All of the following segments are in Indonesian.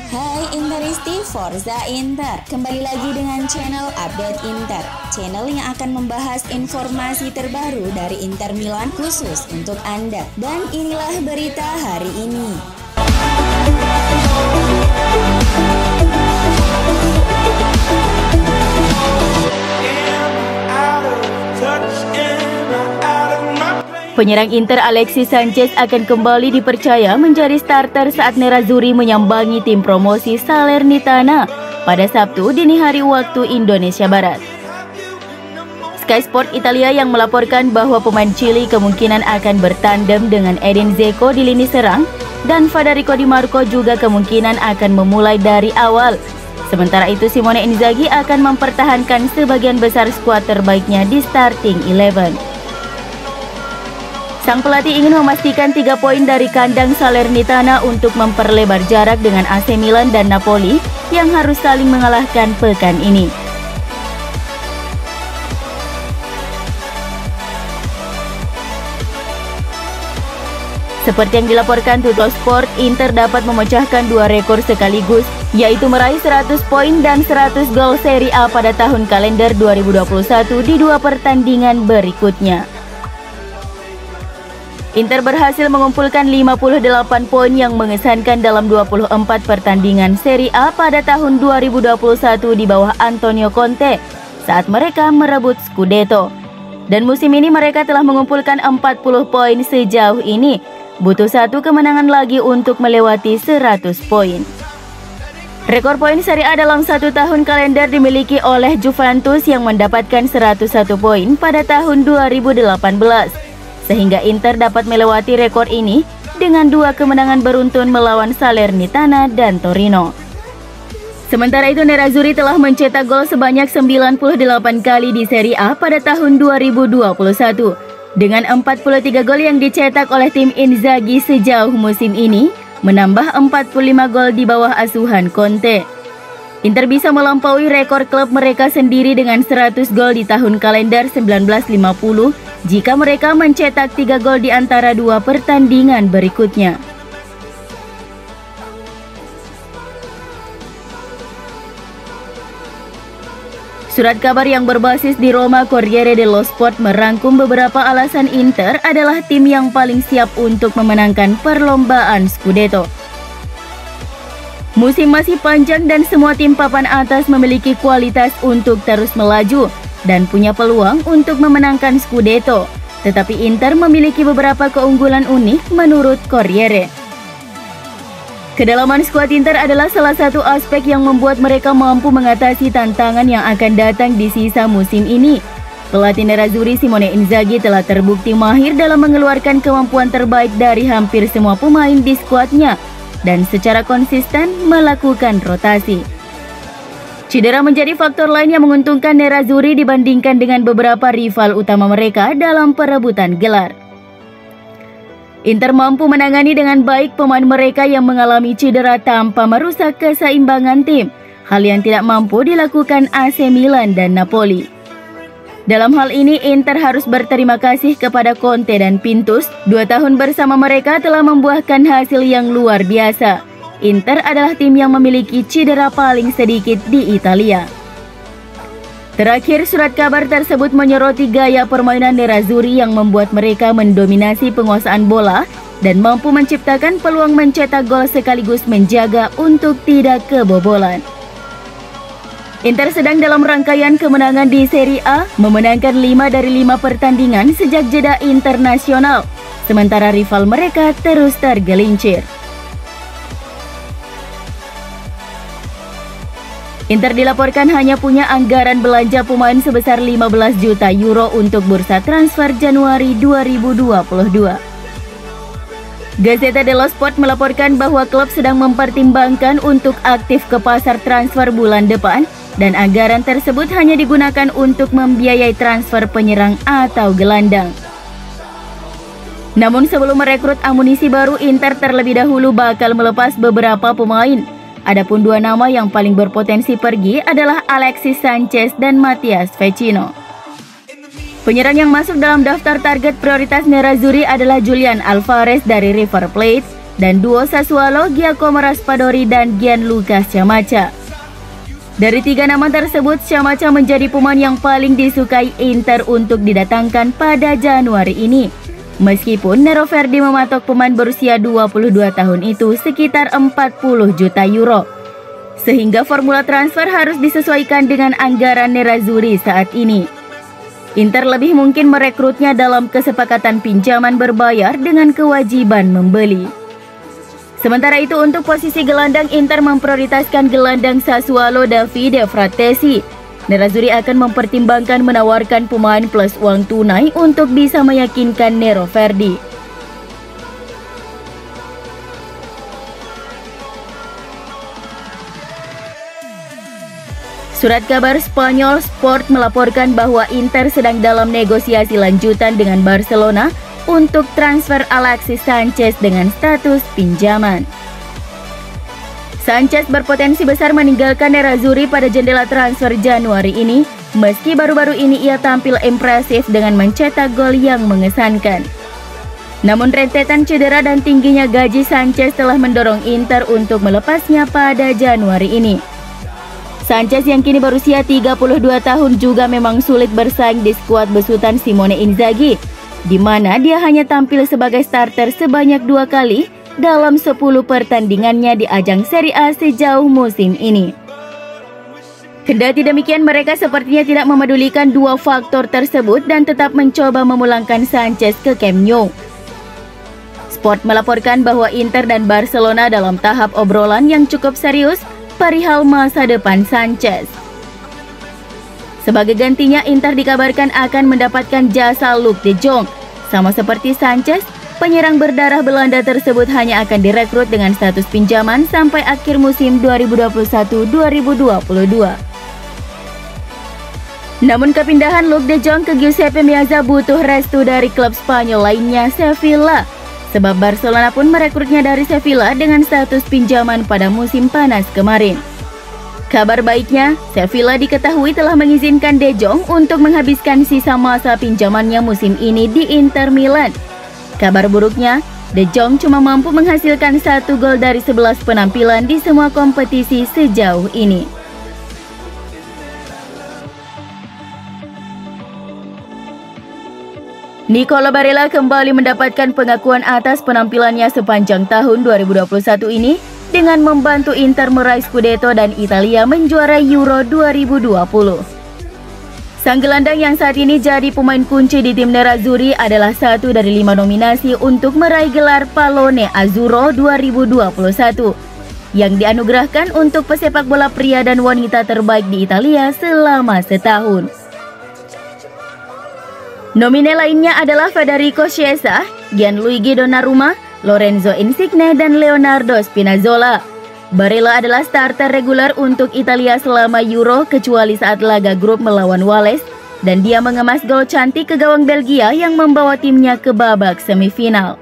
Hai Interisti, Forza Inter. Kembali lagi dengan channel Update Inter, channel yang akan membahas informasi terbaru dari Inter Milan khusus untuk Anda. Dan inilah berita hari ini. Penyerang Inter Alexis Sanchez akan kembali dipercaya menjadi starter saat Nerazzurri menyambangi tim promosi Salernitana pada Sabtu dini hari waktu Indonesia Barat. Sky Sport Italia yang melaporkan bahwa pemain Chili kemungkinan akan bertandem dengan Edin Dzeko di lini serang dan Federico Di Marco juga kemungkinan akan memulai dari awal. Sementara itu Simone Inzaghi akan mempertahankan sebagian besar skuad terbaiknya di starting 11. Sang pelatih ingin memastikan 3 poin dari kandang Salernitana untuk memperlebar jarak dengan AC Milan dan Napoli yang harus saling mengalahkan pekan ini. Seperti yang dilaporkan Tuttosport, Inter dapat memecahkan 2 rekor sekaligus, yaitu meraih 100 poin dan 100 gol Serie A pada tahun kalender 2021 di 2 pertandingan berikutnya. Inter berhasil mengumpulkan 58 poin yang mengesankan dalam 24 pertandingan Serie A pada tahun 2021 di bawah Antonio Conte saat mereka merebut Scudetto. Dan musim ini mereka telah mengumpulkan 40 poin sejauh ini. Butuh 1 kemenangan lagi untuk melewati 100 poin. Rekor poin Serie A dalam 1 tahun kalender dimiliki oleh Juventus yang mendapatkan 101 poin pada tahun 2018. Sehingga Inter dapat melewati rekor ini dengan 2 kemenangan beruntun melawan Salernitana dan Torino. Sementara itu Nerazzurri telah mencetak gol sebanyak 98 kali di Serie A pada tahun 2021. Dengan 43 gol yang dicetak oleh tim Inzaghi sejauh musim ini, menambah 45 gol di bawah asuhan Conte. Inter bisa melampaui rekor klub mereka sendiri dengan 100 gol di tahun kalender 1950 jika mereka mencetak 3 gol di antara 2 pertandingan berikutnya. Surat kabar yang berbasis di Roma Corriere dello Sport merangkum beberapa alasan Inter adalah tim yang paling siap untuk memenangkan perlombaan Scudetto. Musim masih panjang dan semua tim papan atas memiliki kualitas untuk terus melaju dan punya peluang untuk memenangkan Scudetto. Tetapi Inter memiliki beberapa keunggulan unik menurut Corriere. Kedalaman skuad Inter adalah salah satu aspek yang membuat mereka mampu mengatasi tantangan yang akan datang di sisa musim ini. Pelatih Nerazzurri Simone Inzaghi telah terbukti mahir dalam mengeluarkan kemampuan terbaik dari hampir semua pemain di skuadnya dan secara konsisten melakukan rotasi. Cedera menjadi faktor lain yang menguntungkan Nerazzurri dibandingkan dengan beberapa rival utama mereka dalam perebutan gelar. Inter mampu menangani dengan baik pemain mereka yang mengalami cedera tanpa merusak keseimbangan tim, hal yang tidak mampu dilakukan AC Milan dan Napoli. Dalam hal ini Inter harus berterima kasih kepada Conte dan Pintus. 2 tahun bersama mereka telah membuahkan hasil yang luar biasa. Inter adalah tim yang memiliki cedera paling sedikit di Italia. Terakhir, surat kabar tersebut menyoroti gaya permainan Nerazzurri yang membuat mereka mendominasi penguasaan bola dan mampu menciptakan peluang mencetak gol sekaligus menjaga untuk tidak kebobolan. Inter sedang dalam rangkaian kemenangan di Serie A, memenangkan 5 dari 5 pertandingan sejak jeda internasional, sementara rival mereka terus tergelincir. Inter dilaporkan hanya punya anggaran belanja pemain sebesar 15 juta euro untuk bursa transfer Januari 2022. Gazzetta dello Sport melaporkan bahwa klub sedang mempertimbangkan untuk aktif ke pasar transfer bulan depan dan anggaran tersebut hanya digunakan untuk membiayai transfer penyerang atau gelandang. Namun sebelum merekrut amunisi baru, Inter terlebih dahulu bakal melepas beberapa pemain. Adapun 2 nama yang paling berpotensi pergi adalah Alexis Sanchez dan Matías Vecino. Penyerang yang masuk dalam daftar target prioritas Nerazzurri adalah Julian Alvarez dari River Plate, dan duo Sassuolo Giacomo Raspadori dan Gianluca Scamacca. Dari 3 nama tersebut, Scamacca menjadi pemain yang paling disukai Inter untuk didatangkan pada Januari ini. Meskipun Nero Verdi mematok pemain berusia 22 tahun itu sekitar 40 juta euro. Sehingga formula transfer harus disesuaikan dengan anggaran Nerazzurri saat ini. Inter lebih mungkin merekrutnya dalam kesepakatan pinjaman berbayar dengan kewajiban membeli. Sementara itu untuk posisi gelandang, Inter memprioritaskan gelandang Sassuolo Davide Frattesi. Nerazzurri akan mempertimbangkan menawarkan pemain plus uang tunai untuk bisa meyakinkan Nero Verdi. Surat kabar Spanyol Sport melaporkan bahwa Inter sedang dalam negosiasi lanjutan dengan Barcelona untuk transfer Alexis Sanchez dengan status pinjaman. Sanchez berpotensi besar meninggalkan Nerazzurri pada jendela transfer Januari ini, meski baru-baru ini ia tampil impresif dengan mencetak gol yang mengesankan. Namun rentetan cedera dan tingginya gaji Sanchez telah mendorong Inter untuk melepasnya pada Januari ini. Sanchez yang kini berusia 32 tahun juga memang sulit bersaing di skuad besutan Simone Inzaghi, di mana dia hanya tampil sebagai starter sebanyak 2 kali dalam 10 pertandingannya di ajang Serie A sejauh musim ini. Kendati demikian, mereka sepertinya tidak memedulikan dua faktor tersebut dan tetap mencoba memulangkan Sanchez ke Camp Nou. Sport melaporkan bahwa Inter dan Barcelona dalam tahap obrolan yang cukup serius perihal masa depan Sanchez. Sebagai gantinya, Inter dikabarkan akan mendapatkan jasa Luuk de Jong. Sama seperti Sanchez, penyerang berdarah Belanda tersebut hanya akan direkrut dengan status pinjaman sampai akhir musim 2021-2022. Namun kepindahan Luuk de Jong ke Giuseppe Meazza butuh restu dari klub Spanyol lainnya, Sevilla. Sebab Barcelona pun merekrutnya dari Sevilla dengan status pinjaman pada musim panas kemarin. Kabar baiknya, Sevilla diketahui telah mengizinkan De Jong untuk menghabiskan sisa masa pinjamannya musim ini di Inter Milan. Kabar buruknya, De Jong cuma mampu menghasilkan 1 gol dari 11 penampilan di semua kompetisi sejauh ini. Nicolo Barella kembali mendapatkan pengakuan atas penampilannya sepanjang tahun 2021 ini dengan membantu Inter meraih Scudetto dan Italia menjuarai Euro 2020. Sang gelandang yang saat ini jadi pemain kunci di tim Nerazzurri adalah satu dari 5 nominasi untuk meraih gelar Pallone Azzurro 2021 yang dianugerahkan untuk pesepak bola pria dan wanita terbaik di Italia selama setahun. Nomine lainnya adalah Federico Chiesa, Gianluigi Donnarumma, Lorenzo Insigne, dan Leonardo Spinazzola. Barella adalah starter reguler untuk Italia selama Euro kecuali saat laga grup melawan Wales, dan dia mengemas gol cantik ke gawang Belgia yang membawa timnya ke babak semifinal.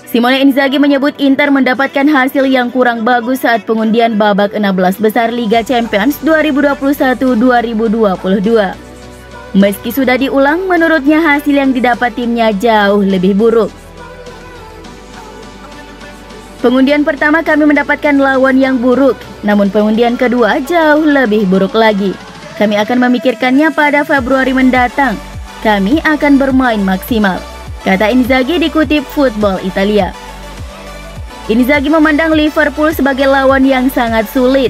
Simone Inzaghi menyebut Inter mendapatkan hasil yang kurang bagus saat pengundian babak 16 besar Liga Champions 2021-2022. Meski sudah diulang, menurutnya hasil yang didapat timnya jauh lebih buruk. Pengundian pertama kami mendapatkan lawan yang buruk, namun pengundian kedua jauh lebih buruk lagi. Kami akan memikirkannya pada Februari mendatang. Kami akan bermain maksimal, kata Inzaghi dikutip Football Italia. Inzaghi memandang Liverpool sebagai lawan yang sangat sulit.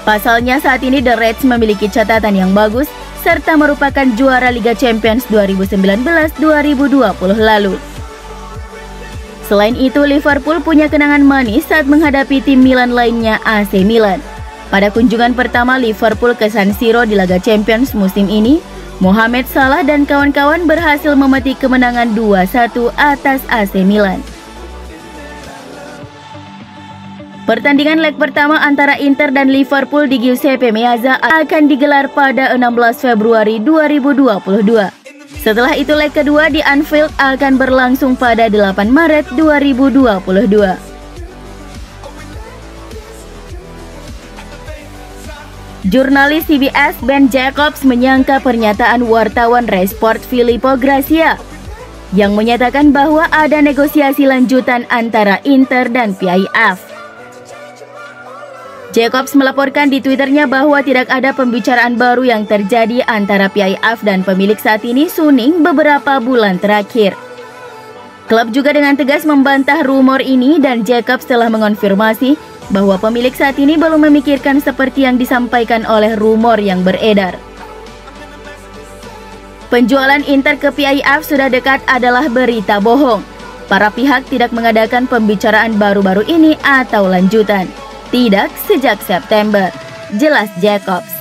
Pasalnya saat ini The Reds memiliki catatan yang bagus serta merupakan juara Liga Champions 2019-2020 lalu. Selain itu, Liverpool punya kenangan manis saat menghadapi tim Milan lainnya, AC Milan. Pada kunjungan pertama Liverpool ke San Siro di Laga Champions musim ini, Mohamed Salah dan kawan-kawan berhasil memetik kemenangan 2-1 atas AC Milan. Pertandingan leg pertama antara Inter dan Liverpool di Giuseppe Meazza akan digelar pada 16 Februari 2022. Setelah itu leg kedua di Anfield akan berlangsung pada 8 Maret 2022. Jurnalis CBS Ben Jacobs menyangka pernyataan wartawan Rai Sport Filippo Grazia. yang menyatakan bahwa ada negosiasi lanjutan antara Inter dan PIF. Jacobs melaporkan di Twitternya bahwa tidak ada pembicaraan baru yang terjadi antara PIF dan pemilik saat ini, Suning, beberapa bulan terakhir. Klub juga dengan tegas membantah rumor ini dan Jacobs telah mengonfirmasi bahwa pemilik saat ini belum memikirkan seperti yang disampaikan oleh rumor yang beredar. Penjualan Inter ke PIF sudah dekat adalah berita bohong. Para pihak tidak mengadakan pembicaraan baru-baru ini atau lanjutan. Tidak sejak September, jelas Jacobs.